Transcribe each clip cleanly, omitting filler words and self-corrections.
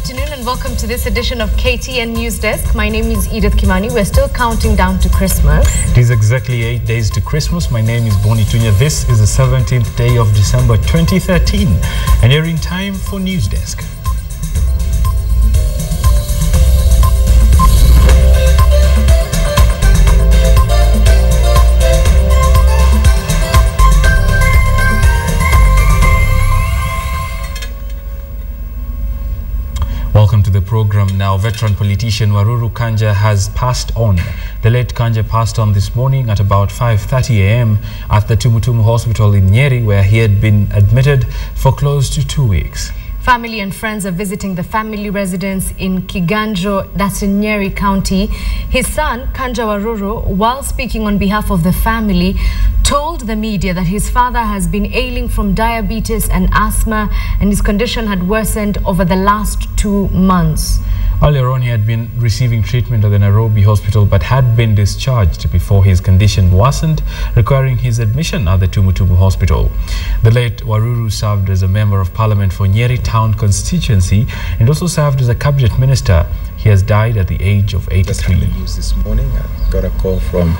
afternoon and welcome to this edition of KTN Newsdesk. My name is Edith Kimani. We're still counting down to Christmas. It is exactly 8 days to Christmas. My name is Boni Tunya. This is the 17th day of December 2013 and you're in time for Newsdesk. Welcome to the program now. Veteran politician Waruru Kanja has passed on. The late Kanja passed on this morning at about 5:30 a.m. at the Tumutumu Hospital in Nyeri, where he had been admitted for close to 2 weeks. Family and friends are visiting the family residence in Kiganjo, that's in Nyeri County. His son, Kanja Waruru, while speaking on behalf of the family, told the media that his father has been ailing from diabetes and asthma and his condition had worsened over the last 2 months. Earlier on, he had been receiving treatment at the Nairobi hospital but had been discharged before his condition worsened, requiring his admission at the Tumutumu hospital. The late Waruru served as a member of parliament for Nyeri Town constituency and also served as a cabinet minister. He has died at the age of 83. The news this morning, I got a call from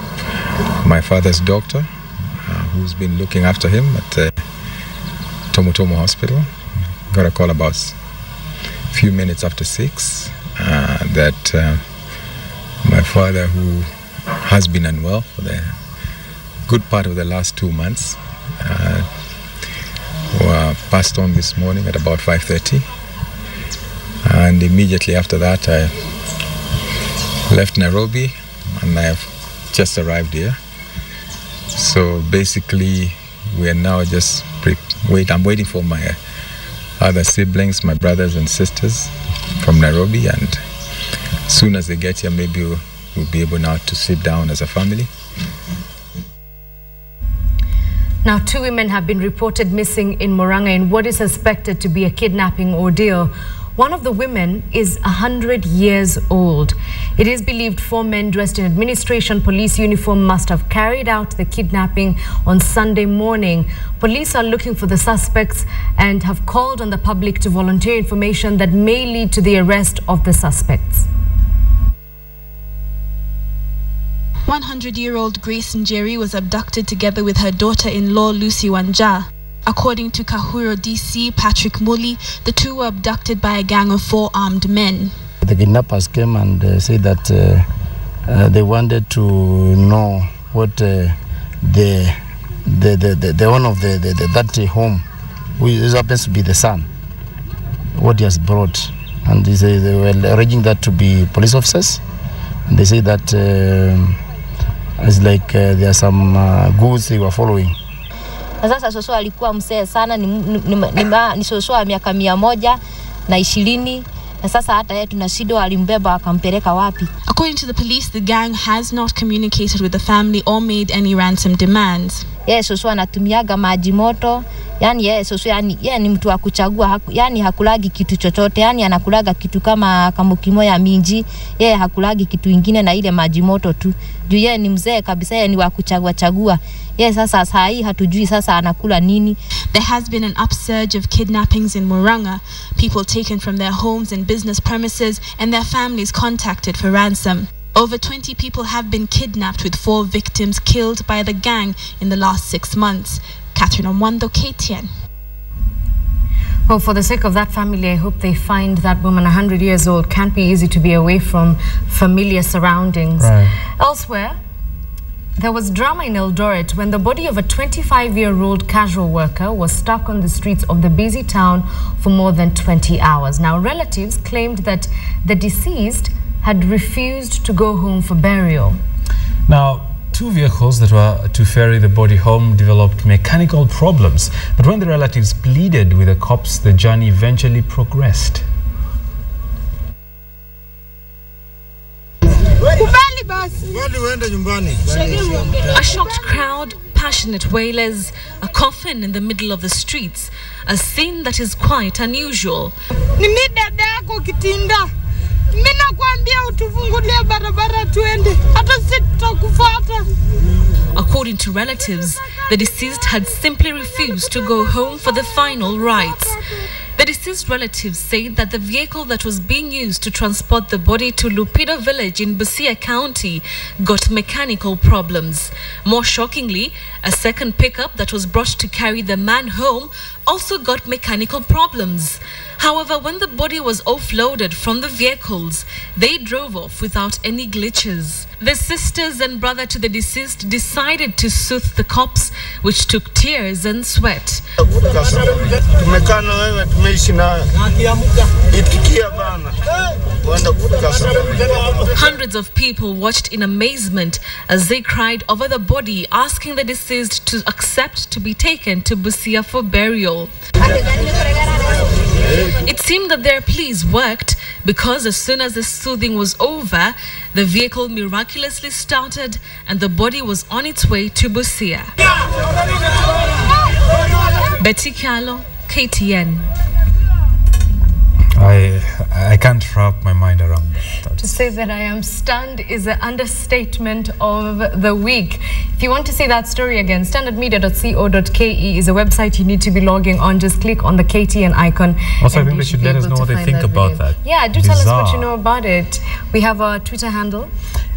my father's doctor, who's been looking after him at Tumutumu hospital. Got a call about a few minutes after 6 that my father, who has been unwell for the good part of the last 2 months, passed on this morning at about 5:30, and immediately after that I left Nairobi and I have just arrived here. So basically we are now just I'm waiting for my other siblings, my brothers and sisters from Nairobi, and as soon as they get here, maybe we'll be able now to sit down as a family. Now, 2 women have been reported missing in Murang'a in what is suspected to be a kidnapping ordeal. One of the women is 100 years old. It is believed 4 men dressed in administration police uniform must have carried out the kidnapping on Sunday morning. Police are looking for the suspects and have called on the public to volunteer information that may lead to the arrest of the suspects. 100-year-old Grace Njeri was abducted together with her daughter-in-law Lucy Wanja. According to Kahuro DC Patrick Muli, the two were abducted by a gang of 4 armed men. The kidnappers came and said that they wanted to know what the owner of that home, who happens to be the son, what he has brought, and they were arranging that to be police officers. And they say that it's like there are some goods they were following. Sasa Soso alikuwa mzee sana, ni Soso wa miaka 120 na sasa hata yeye tunashido alimbeba akampeleka wapi. According to the police, the gang has not communicated with the family or made any ransom demands. Soso anatumiaga maji moto, yani Soso yani ni mtu wa kuchagua, yani hakulagi kitu chochote, yani anakulaga kitu kama kamukimo ya minji, hakulagi kitu ingine na ile maji moto tu. Juu ni mzee kabisa, ni wa kuchagua. Sasa saa hii hatujui sasa anakula nini. There has been an upsurge of kidnappings in Murang'a, people taken from their homes and business premises and their families contacted for ransom. Over 20 people have been kidnapped, with 4 victims killed by the gang in the last 6 months. Catherine Omwando, KTN. Well, for the sake of that family, I hope they find that woman. 100 years old. Can't be easy to be away from familiar surroundings. Right. Elsewhere, there was drama in Eldoret when the body of a 25-year-old casual worker was stuck on the streets of the busy town for more than 20 hours. Now, relatives claimed that the deceased had refused to go home for burial. Now, 2 vehicles that were to ferry the body home developed mechanical problems, but when the relatives pleaded with the cops, the journey eventually progressed. A shocked crowd, passionate wailers, a coffin in the middle of the streets, a scene that is quite unusual. According to relatives, the deceased had simply refused to go home for the final rites. The deceased relatives say that the vehicle that was being used to transport the body to Lupido village in Busia County got mechanical problems. More shockingly, a second pickup that was brought to carry the man home also got mechanical problems. However, when the body was offloaded from the vehicles, they drove off without any glitches. The sisters and brother to the deceased decided to soothe the cops, which took tears and sweat. Hundreds of people watched in amazement as they cried over the body, asking the deceased to accept to be taken to Busia for burial. It seemed that their pleas worked, because as soon as the soothing was over, the vehicle miraculously started and the body was on its way to Busia. Betty Kialo, KTN. I can't wrap my mind around that. To say that I am stunned is an understatement of the week. If you want to see that story again, standardmedia.co.ke is a website you need to be logging on. Just click on the KTN icon. Also, I think they should let us know what they think about that. Yeah, do tell us what you know about it. We have our Twitter handle.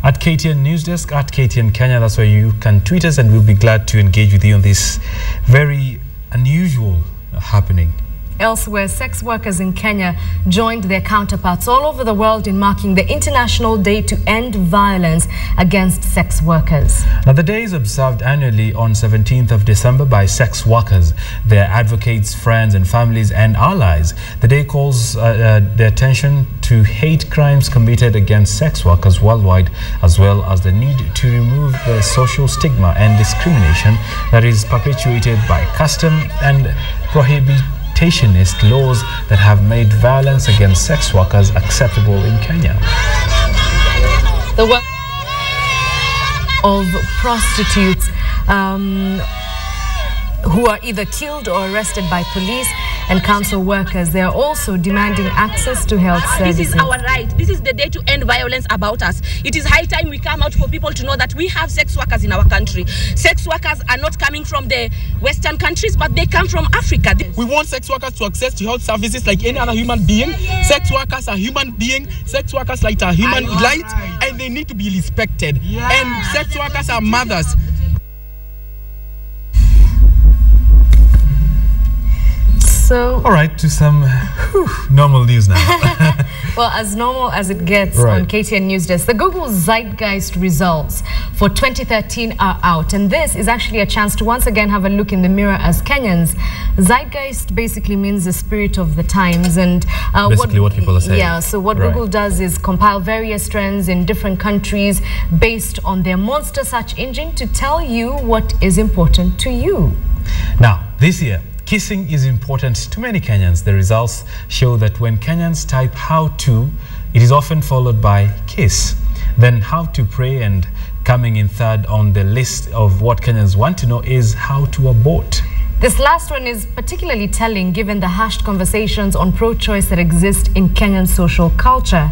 At KTN Newsdesk, at KTN Kenya. That's where you can tweet us, and we'll be glad to engage with you on this very unusual happening. Elsewhere, sex workers in Kenya joined their counterparts all over the world in marking the International Day to End Violence Against Sex Workers. Now, the day is observed annually on 17th of December by sex workers, their advocates, friends and families and allies. The day calls their attention to hate crimes committed against sex workers worldwide, as well as the need to remove the social stigma and discrimination that is perpetuated by custom and prohibitionist laws that have made violence against sex workers acceptable in Kenya. The work of prostitutes who are either killed or arrested by police and council workers. They are also demanding access to health services. This is our right. This is the day to end violence about us. It is high time we come out for people to know that we have sex workers in our country. Sex workers are not coming from the Western countries, but they come from Africa. We want sex workers to access to health services like any other human being. Sex workers are human beings. Sex workers like are human rights, and they need to be respected. And sex workers are mothers. So, all right, to some normal news now. Well, as normal as it gets on KTN Newsdesk, the Google Zeitgeist results for 2013 are out. And this is actually a chance to once again have a look in the mirror as Kenyans. Zeitgeist basically means the spirit of the times. And basically what people are saying. Yeah, so what Google does is compile various trends in different countries based on their monster search engine to tell you what is important to you. Now, this year, kissing is important to many Kenyans. The results show that when Kenyans type how to, it is often followed by kiss. Then how to pray, and coming in third on the list of what Kenyans want to know is how to abort. This last one is particularly telling given the hushed conversations on pro-choice that exist in Kenyan social culture.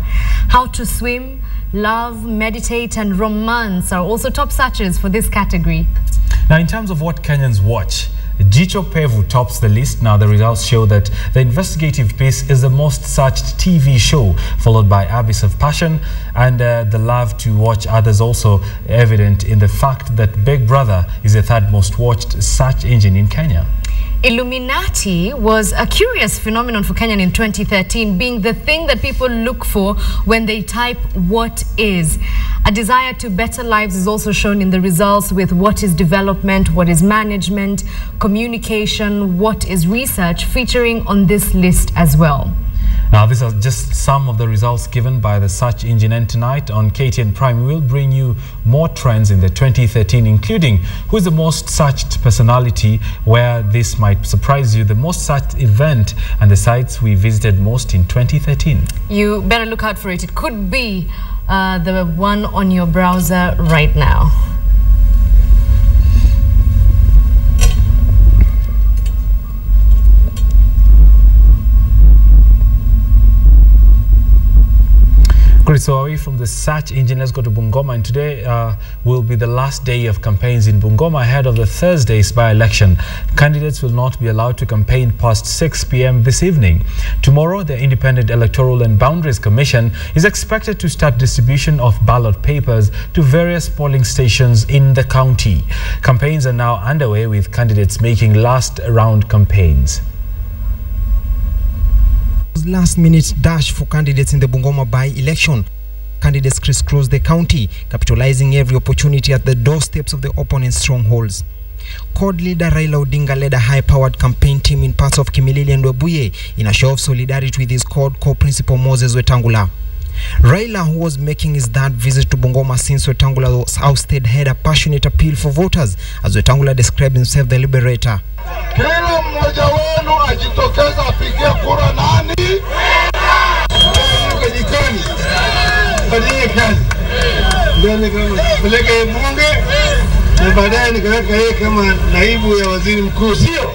How to swim, love, meditate and romance are also top searches for this category. Now, in terms of what Kenyans watch, Jicho Pevu tops the list. Now, the results show that the investigative piece is the most searched TV show, followed by Abyss of Passion, and the love to watch others also evident in the fact that Big Brother is the third most watched search engine in Kenya. Illuminati was a curious phenomenon for Kenya in 2013, being the thing that people look for when they type what is. A desire to better lives is also shown in the results with what is development, what is management, communication, what is research, featuring on this list as well. Now, these are just some of the results given by the search engine, and tonight on KTN Prime, we will bring you more trends in the 2013, including who is the most searched personality, where this might surprise you, the most searched event, and the sites we visited most in 2013. You better look out for it. It could be the one on your browser right now. Great. Right, so away from the search engine, let's go to Bungoma. And today will be the last day of campaigns in Bungoma ahead of the Thursday's by-election. Candidates will not be allowed to campaign past 6 p.m. this evening. Tomorrow, the Independent Electoral and Boundaries Commission is expected to start distribution of ballot papers to various polling stations in the county. Campaigns are now underway, with candidates making last-round campaigns. Last-minute dash for candidates in the Bungoma By Election. Candidates crisscross the county, capitalizing every opportunity at the doorsteps of the opponent's strongholds. CORD leader Raila Odinga led a high-powered campaign team in parts of Kimilili and Webuye in a show of solidarity with his CORD co-principal Moses Wetangula. Raila, who was making his third visit to Bungoma since Wetangula was ousted, had a passionate appeal for voters, as Wetangula described himself the liberator. Kila mmoja wenu ajitokeza apigie kura nani? Kujikoni. Fanyie kazi. Ndio kama peleke bunge na baadaye nikaweka yeye kama naibu ya waziri mkuu, sio?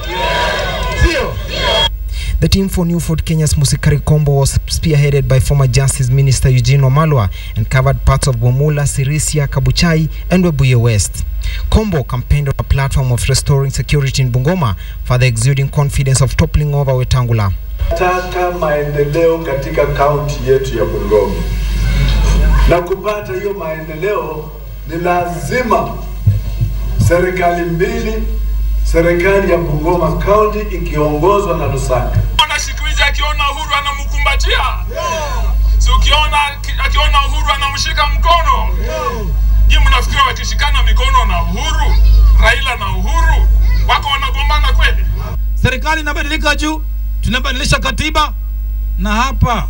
The team for New Fort Kenya's Musikari Combo was spearheaded by former Justice Minister Eugene Wamalwa and covered parts of Bomula, Sirisia, Kabuchai and Webuye West. Combo campaigned on a platform of restoring security in Bungoma, further exuding confidence of toppling over Wetangula. Taka maendeleo katika kaunti yetu ya Bungoma. Na kupata hiyo maendeleo ni lazima serikali mbili, serikali ya Bungoma County ikiongozwa na Lusaka. Siku hizi akiona Uhuru anamkumbatia. So akiona Uhuru anamshika mkono. Nyinyi mnafikiri wakishikana mikono na Uhuru, Raila na Uhuru, wako wanagombana kweli? Serikali inabadilika juu, tunabadilisha katiba na hapa.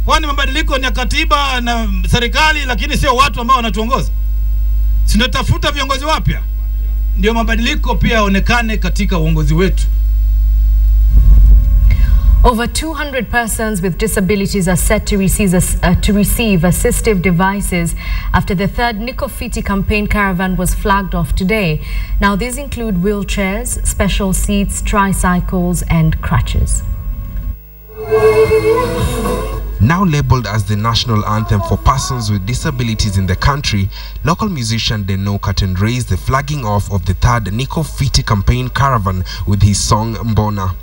Kwani mabadiliko ni ya katiba na serikali, lakini sio watu ambao wanatuongoza. Tunatafuta viongozi wapya, ndio mabadiliko pia yaonekane katika uongozi wetu. Over 200 persons with disabilities are set to receive assistive devices after the third Nikofiti campaign caravan was flagged off today. Now, these include wheelchairs, special seats, tricycles and crutches. Now labeled as the national anthem for persons with disabilities in the country, local musician Deno Curtain raised the flagging off of the third Nikofiti campaign caravan with his song Mbona.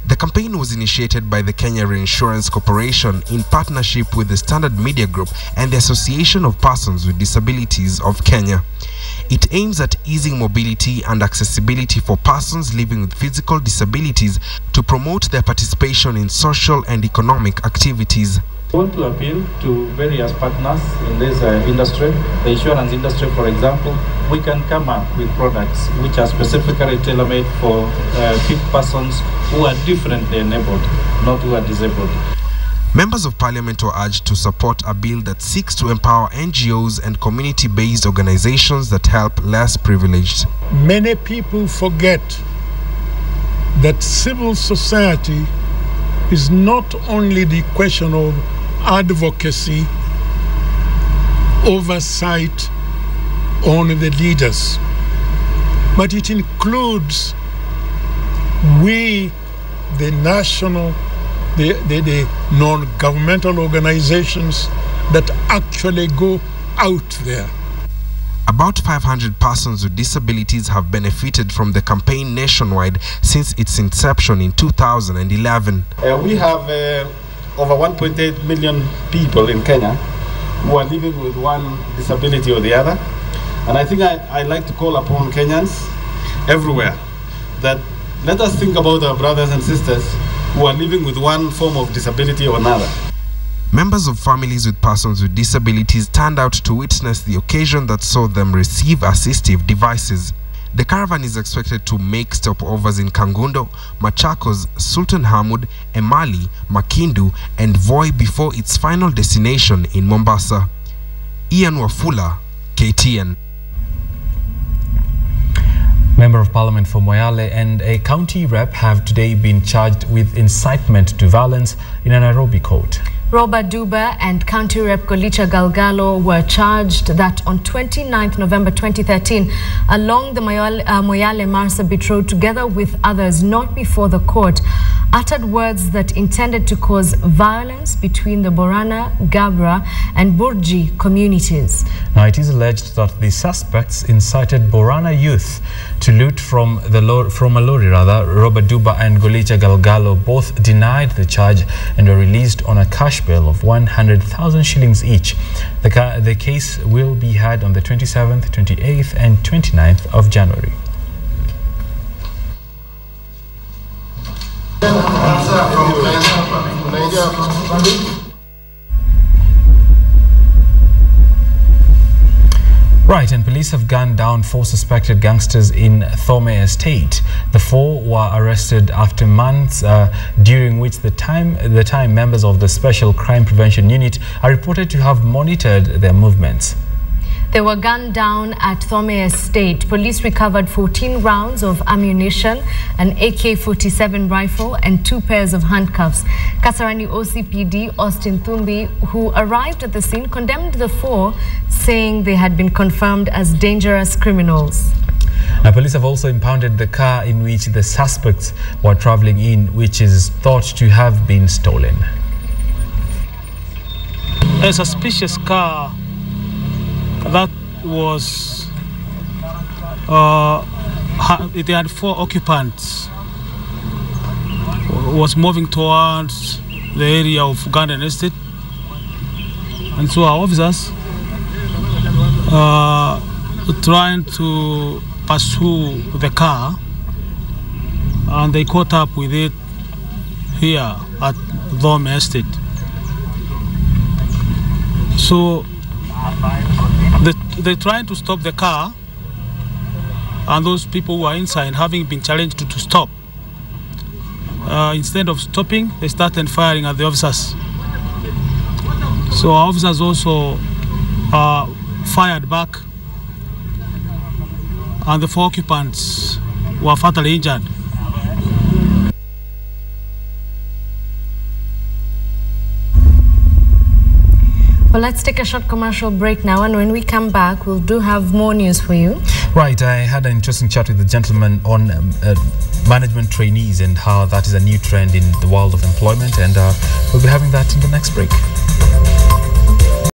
The campaign was initiated by the Kenya Reinsurance Corporation in partnership with the Standard Media Group and the Association of Persons with Disabilities of Kenya. It aims at easing mobility and accessibility for persons living with physical disabilities to promote their participation in social and economic activities. We want to appeal to various partners in this industry, the insurance industry, for example. We can come up with products which are specifically tailor-made for persons who are differently enabled, not who are disabled. Members of Parliament were urged to support a bill that seeks to empower NGOs and community-based organizations that help less privileged. Many people forget that civil society is not only the question of advocacy, oversight on the leaders, but it includes we, the national, the non-governmental organizations that actually go out there. About 500 persons with disabilities have benefited from the campaign nationwide since its inception in 2011. We have over 1.8 million people in Kenya who are living with one disability or the other. And I think I'd like to call upon Kenyans everywhere that let us think about our brothers and sisters who are living with one form of disability or another. Members of families with persons with disabilities turned out to witness the occasion that saw them receive assistive devices. The caravan is expected to make stopovers in Kangundo, Machakos, Sultan Hamud, Emali, Makindu and Voi before its final destination in Mombasa. Ian Wafula, KTN. Member of Parliament for Moyale and a county rep have today been charged with incitement to violence in a Nairobi court. Robert Duba and County Rep Golicha Galgalo were charged that on 29th November 2013, along the Moyale Marsabit Road, together with others not before the court, uttered words that intended to cause violence between the Borana, Gabra and Burji communities. Now, it is alleged that the suspects incited Borana youth to loot from a lorry, Robert Duba and Golicha Galgalo both denied the charge and were released on a cash bail of 100,000 shillings each. The case will be heard on the 27th, 28th and 29th of January. Right, and police have gunned down 4 suspected gangsters in Thome Estate. The 4 were arrested after months during which the time members of the Special Crime Prevention Unit are reported to have monitored their movements. They were gunned down at Thome Estate. Police recovered 14 rounds of ammunition, an AK-47 rifle and 2 pairs of handcuffs. Kasarani OCPD Austin Thumbi, who arrived at the scene, condemned the 4, saying they had been confirmed as dangerous criminals. Now, police have also impounded the car in which the suspects were traveling in, which is thought to have been stolen. A suspicious car that was, it had 4 occupants, was moving towards the area of Garden Estate, and so our officers trying to pursue the car, and they caught up with it here at Thome Estate. So they trying to stop the car, and those people who are inside, having been challenged to stop, instead of stopping, they started firing at the officers. So our officers also fired back, and the 4 occupants were fatally injured. Well, let's take a short commercial break now, and when we come back, we'll have more news for you. Right, I had an interesting chat with the gentleman on management trainees and how that is a new trend in the world of employment, and we'll be having that in the next break.